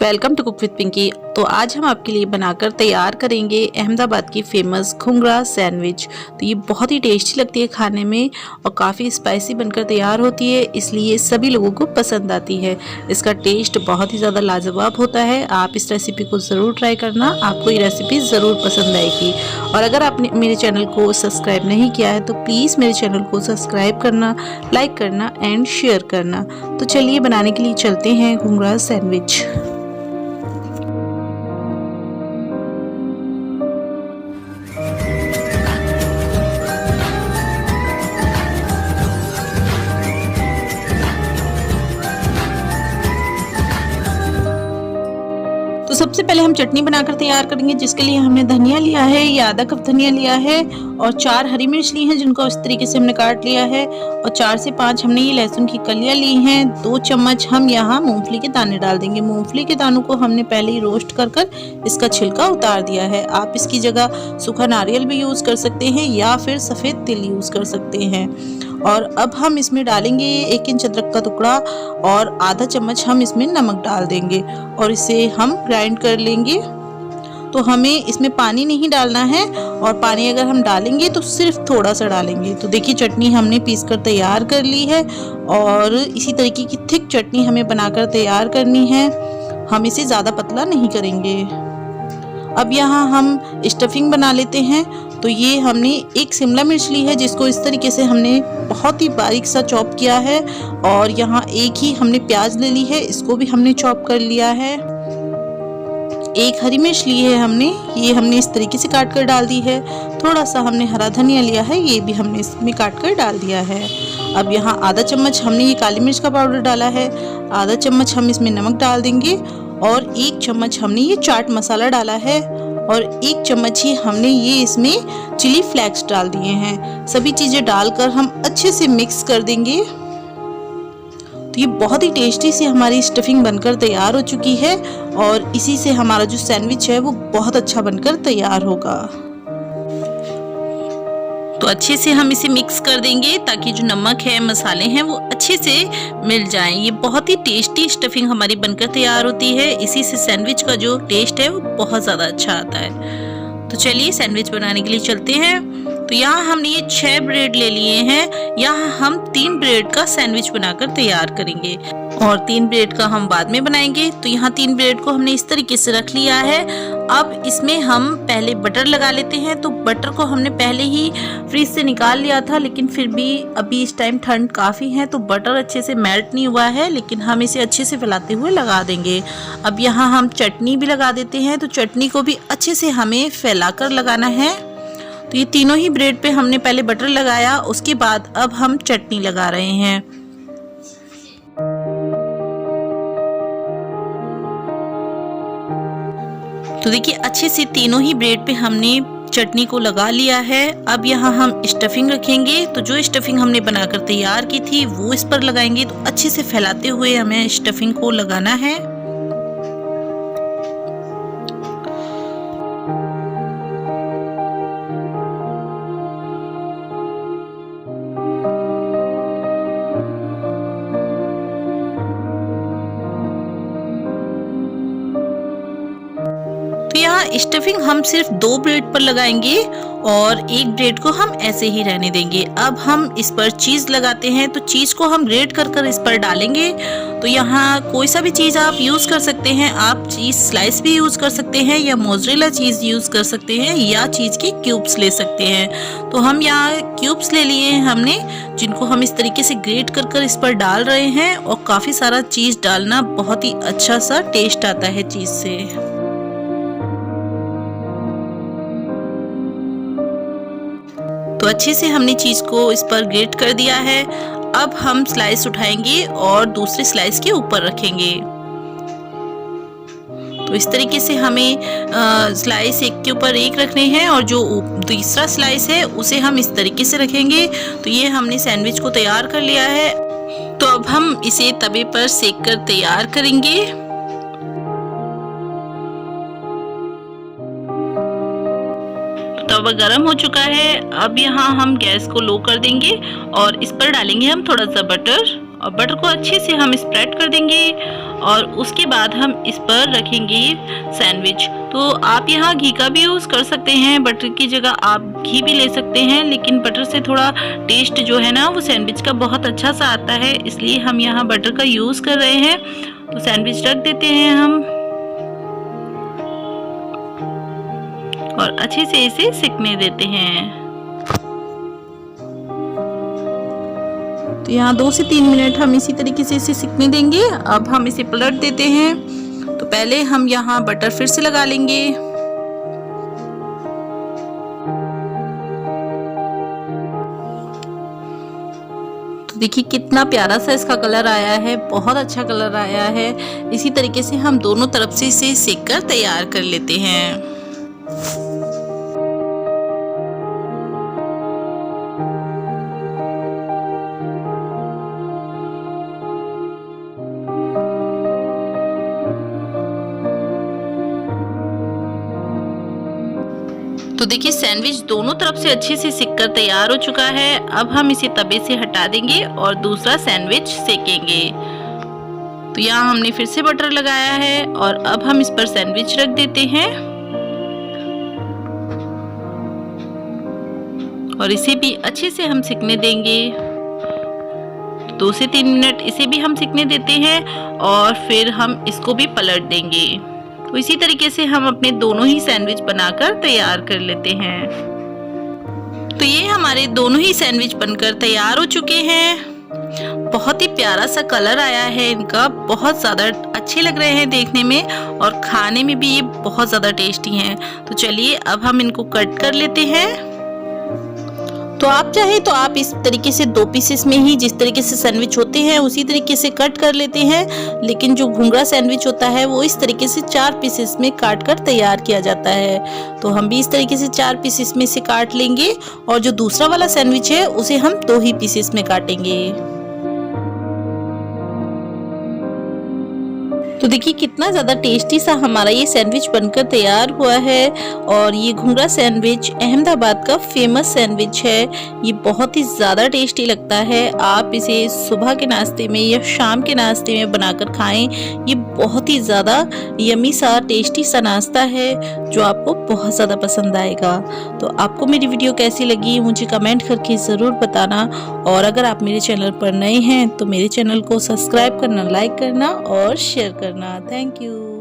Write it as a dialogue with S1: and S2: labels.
S1: Welcome to cook with Pinky. तो आज हम आपके लिए बनाकर तैयार करेंगे अहमदाबाद की फेमस घुंघरा सैंडविच। तो ये बहुत ही टेस्टी लगती है खाने में और काफ़ी स्पाइसी बनकर तैयार होती है, इसलिए सभी लोगों को पसंद आती है। इसका टेस्ट बहुत ही ज़्यादा लाजवाब होता है। आप इस रेसिपी को ज़रूर ट्राई करना, आपको ये रेसिपी ज़रूर पसंद आएगी। और अगर आपने मेरे चैनल को सब्सक्राइब नहीं किया है तो प्लीज़ मेरे चैनल को सब्सक्राइब करना, लाइक करना एंड शेयर करना। तो चलिए बनाने के लिए चलते हैं घुंघरा सैंडविच। तो सबसे पहले हम चटनी बनाकर तैयार करेंगे, जिसके लिए हमने धनिया लिया है, ये आधा कप धनिया लिया है और 4 हरी मिर्च ली हैं जिनको इस तरीके से हमने काट लिया है और 4 से 5 हमने ये लहसुन की कलियां ली हैं। 2 चम्मच हम यहाँ मूंगफली के दाने डाल देंगे। मूंगफली के दानों को हमने पहले ही रोस्ट कर इसका छिलका उतार दिया है। आप इसकी जगह सूखा नारियल भी यूज़ कर सकते हैं या फिर सफ़ेद तिल यूज़ कर सकते हैं। और अब हम इसमें डालेंगे 1 इंच अदरक का टुकड़ा और आधा चम्मच हम इसमें नमक डाल देंगे और इसे हम ग्राइंड कर लेंगे। तो हमें इसमें पानी नहीं डालना है और पानी अगर हम डालेंगे तो सिर्फ थोड़ा सा डालेंगे। तो देखिए चटनी हमने पीस कर तैयार कर ली है और इसी तरीके की थिक चटनी हमें बनाकर तैयार करनी है। हम इसे ज़्यादा पतला नहीं करेंगे। अब यहाँ हम स्टफिंग बना लेते हैं। तो ये हमने 1 शिमला मिर्च ली है जिसको इस तरीके से हमने बहुत ही बारीक सा चॉप किया है और यहाँ 1 ही हमने प्याज ले ली है, इसको भी हमने चॉप कर लिया है। 1 हरी मिर्च ली है हमने, ये हमने इस तरीके से काट कर डाल दी है। थोड़ा सा हमने हरा धनिया लिया है, ये भी हमने इसमें काट कर डाल दिया है। अब यहाँ आधा चम्मच हमने ये काली मिर्च का पाउडर डाला है, आधा चम्मच हम इसमें नमक डाल देंगे और 1 चम्मच हमने ये चाट मसाला डाला है और 1 चम्मच ही हमने ये इसमें चिली फ्लेक्स डाल दिए हैं। सभी चीज़ें डालकर हम अच्छे से मिक्स कर देंगे। तो ये बहुत ही टेस्टी सी हमारी स्टफिंग बनकर तैयार हो चुकी है और इसी से हमारा जो सैंडविच है वो बहुत अच्छा बनकर तैयार होगा। तो अच्छे से हम इसे मिक्स कर देंगे ताकि जो नमक है, मसाले हैं वो अच्छे से मिल जाएं। ये बहुत ही टेस्टी स्टफिंग हमारी बनकर तैयार होती है। इसी से सैंडविच का जो टेस्ट है वो बहुत ज़्यादा अच्छा आता है। तो चलिए सैंडविच बनाने के लिए चलते हैं। तो यहाँ हमने ये 6 ब्रेड ले लिए हैं। यहाँ हम 3 ब्रेड का सैंडविच बनाकर तैयार करेंगे और 3 ब्रेड का हम बाद में बनाएंगे। तो यहाँ 3 ब्रेड को हमने इस तरीके से रख लिया है। अब इसमें हम पहले बटर लगा लेते हैं। तो बटर को हमने पहले ही फ्रीज से निकाल लिया था, लेकिन फिर भी अभी इस टाइम ठंड काफ़ी है तो बटर अच्छे से मेल्ट नहीं हुआ है, लेकिन हम इसे अच्छे से फैलाते हुए लगा देंगे। अब यहाँ हम चटनी भी लगा देते हैं। तो चटनी को भी अच्छे से हमें फैलाकर लगाना है। तो ये तीनों ही ब्रेड पे हमने पहले बटर लगाया, उसके बाद अब हम चटनी लगा रहे हैं। तो देखिए अच्छे से तीनों ही ब्रेड पे हमने चटनी को लगा लिया है। अब यहाँ हम स्टफिंग रखेंगे। तो जो स्टफिंग हमने बनाकर तैयार की थी वो इस पर लगाएंगे। तो अच्छे से फैलाते हुए हमें स्टफिंग को लगाना है। तो यहाँ स्टफिंग हम सिर्फ 2 ब्रेड पर लगाएंगे और 1 ब्रेड को हम ऐसे ही रहने देंगे। अब हम इस पर चीज़ लगाते हैं। तो चीज़ को हम ग्रेट कर इस पर डालेंगे। तो यहाँ कोई सा भी चीज़ आप यूज़ कर सकते हैं। आप चीज़ स्लाइस भी यूज़ कर सकते हैं या मोज़रेला चीज़ यूज़ कर सकते हैं या चीज़ के क्यूब्स ले सकते हैं। तो हम यहाँ क्यूब्स ले लिए हैं हमने, जिनको हम इस तरीके से ग्रेट कर इस पर डाल रहे हैं। और काफ़ी सारा चीज़ डालना बहुत ही अच्छा सा टेस्ट आता है चीज़ से। तो अच्छे से हमने चीज़ को इस पर ग्रेट कर दिया है। अब हम स्लाइस उठाएंगे और दूसरे स्लाइस के ऊपर रखेंगे। तो इस तरीके से हमें स्लाइस एक के ऊपर एक रखने हैं और जो दूसरा स्लाइस है उसे हम इस तरीके से रखेंगे। तो ये हमने सैंडविच को तैयार कर लिया है। तो अब हम इसे तवे पर सेक कर तैयार करेंगे। तवा गरम हो चुका है। अब यहाँ हम गैस को लो कर देंगे और इस पर डालेंगे हम थोड़ा सा बटर और बटर को अच्छे से हम स्प्रेड कर देंगे और उसके बाद हम इस पर रखेंगे सैंडविच। तो आप यहाँ घी का भी यूज़ कर सकते हैं, बटर की जगह आप घी भी ले सकते हैं, लेकिन बटर से थोड़ा टेस्ट जो है ना वो सैंडविच का बहुत अच्छा सा आता है, इसलिए हम यहाँ बटर का यूज़ कर रहे हैं। तो सैंडविच रख देते हैं हम और अच्छे से इसे सिकने देते हैं। तो यहाँ 2 से 3 मिनट हम इसी तरीके से इसे सिकने देंगे। अब हम इसे पलट देते हैं। तो पहले हम यहाँ बटर फिर से लगा लेंगे। तो देखिए कितना प्यारा सा इसका कलर आया है, बहुत अच्छा कलर आया है। इसी तरीके से हम दोनों तरफ से इसे सेक कर तैयार कर लेते हैं। तो देखिए सैंडविच दोनों तरफ से अच्छे से सिककर तैयार हो चुका है। अब हम इसे तवे से हटा देंगे और दूसरा सैंडविच सेकेंगे। तो यहाँ हमने फिर से बटर लगाया है और अब हम इस पर सैंडविच रख देते हैं और इसे भी अच्छे से हम सिकने देंगे। 2 से 3 मिनट इसे भी हम सिकने देते हैं और फिर हम इसको भी पलट देंगे। तो इसी तरीके से हम अपने दोनों ही सैंडविच बनाकर तैयार कर लेते हैं। तो ये हमारे दोनों ही सैंडविच बनकर तैयार हो चुके हैं। बहुत ही प्यारा सा कलर आया है इनका, बहुत ज़्यादा अच्छे लग रहे हैं देखने में और खाने में भी ये बहुत ज़्यादा टेस्टी हैं। तो चलिए अब हम इनको कट कर लेते हैं। तो आप चाहे तो आप इस तरीके से 2 पीसेस में ही जिस तरीके से सैंडविच होते हैं उसी तरीके से कट कर लेते हैं, लेकिन जो घुंघरा सैंडविच होता है वो इस तरीके से 4 पीसेस में काट कर तैयार किया जाता है। तो हम भी इस तरीके से 4 पीसेस में से काट लेंगे और जो दूसरा वाला सैंडविच है उसे हम 2 ही पीसेस में काटेंगे। तो देखिए कितना ज़्यादा टेस्टी सा हमारा ये सैंडविच बनकर तैयार हुआ है और ये घुंघरा सैंडविच अहमदाबाद का फेमस सैंडविच है। ये बहुत ही ज़्यादा टेस्टी लगता है। आप इसे सुबह के नाश्ते में या शाम के नाश्ते में बनाकर खाएं। ये बहुत ही ज़्यादा यमी सा टेस्टी सा नाश्ता है जो आपको बहुत ज़्यादा पसंद आएगा। तो आपको मेरी वीडियो कैसी लगी मुझे कमेंट करके ज़रूर बताना और अगर आप मेरे चैनल पर नए हैं तो मेरे चैनल को सब्सक्राइब करना, लाइक करना और शेयर करना। Thank you.